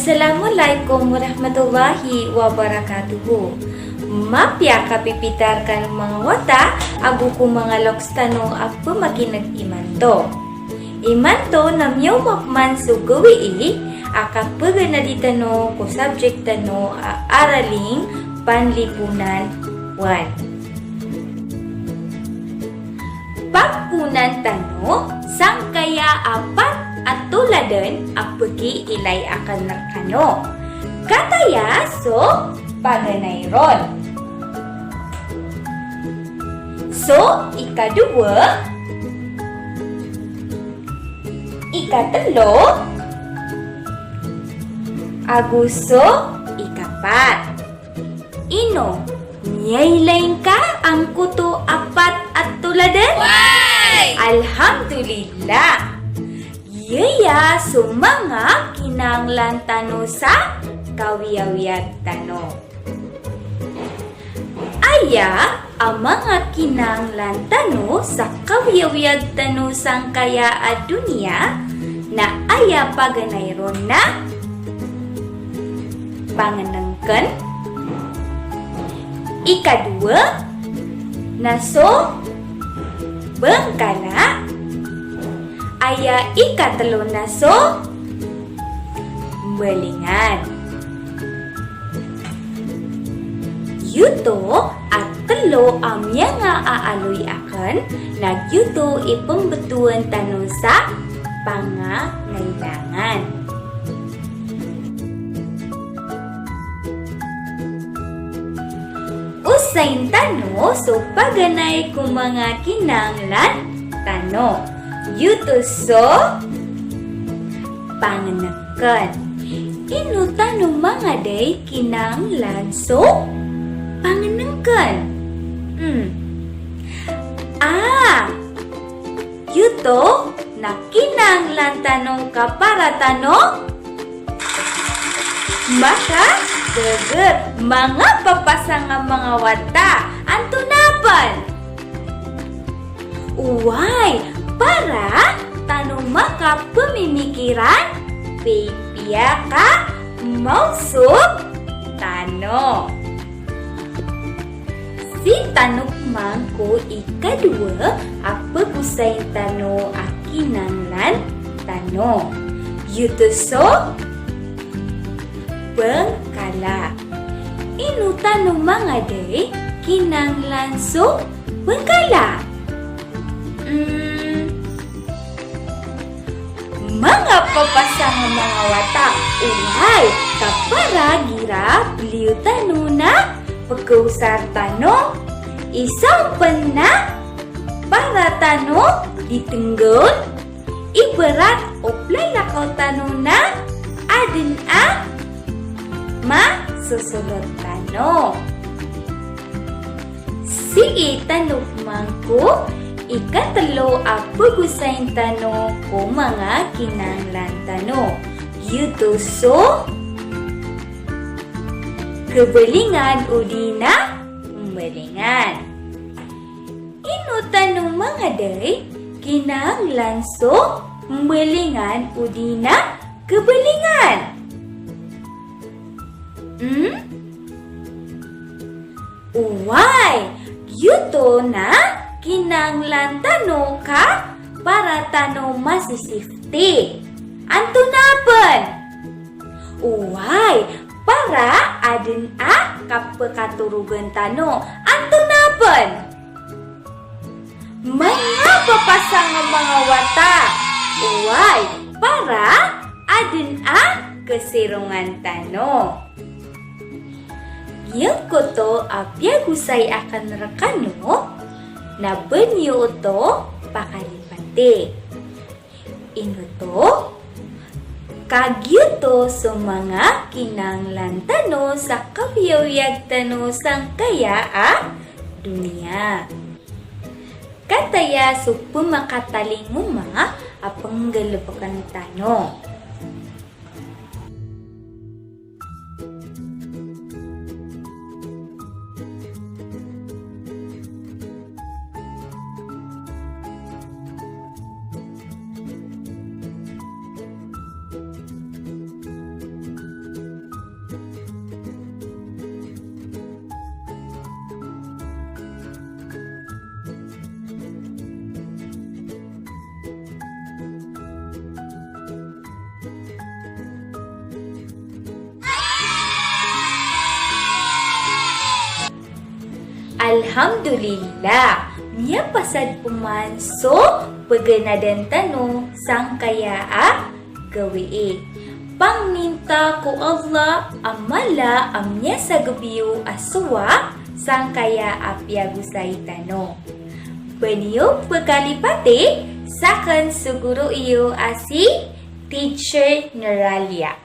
Assalamualaikum warahmatullahi wabarakatuh. Mapya kapipitarkan mga wata abu ko mga loks tanong apa makinag imanto. Imanto namyaw makman sugawi akapag na di tanong ko subject tanong araling panlipunan 1. Pagpunan tanong sangkaya apat at tuladan apagi ilay akan nakano. Kataya so paganayron. So ikadua, ikatlo, aguso, ikapat. Ino, niyaylain ka ang kuto apat at tuladan? Why? Alhamdulillah. Yaya sumanga kinanglan tano sa kawiyawiyag tano. Aya ang mga kinanglan tano sa kawiyawiyag tano sang kaya at dunia na aya paganayron na panganangkan. Ikadua, naso bengkala. Aya ikatlo na so balingan. Yuto at telo amya nga aaloy akan na yuto ipembetuan tanong sa pangangailangan. Usain tano so paganay kung mga kinanglan tano. Yuto so panganakan. Ino tanong mga day kinanglan so panganakan. Yuto na kinanglan tanong ka para tanong maka deger mga papasang mga wata antunapan. Uway para tanong maka pemimikiran pipiya ka mausuk tano. Si tanong mangko ikadua apa pusay tano akinanglan tano. Yutuso bengkala. Inu tanong mga day kinanglan so bengkala. Mga papasang mga wata uhay kapara gira beliau tano na pagkausar tano isang pena para tano ditenggon ibarat oplay lakaw tano na adin a masusunod tano. Sige tanong mangko ikatlo apagusayin tano ko mga kinanglan tano. Yuto so kebelingan udina belingan. Ino tanong mga day kinanglan so belingan udina kebelingan. Uway, yuto na kinanglan tano ka para tano masisifti. Antunapan. Uway, para adin a kapekaturugan tano. Antunapan. Mga papasang mga wata. Uway, para adin a kesirungan tano. Yang koto apya gusay akan rekano na benyo to pakalipate. Ino to kagyo to so mga kinanglan tano sa kawiyawiyag tano sang kaya dunia. Kataya so pumakataling mga apanggalupakan tano. Alhamdulillah, nya pasad puman so paganadan tanong sang kaya gawi. Pangminta ko Allah amala amnya sa gabiyo aswa sang kaya apya gusay tanong. Beniyo pagkalipati sakan siguro iyo asi Teacher Neralia.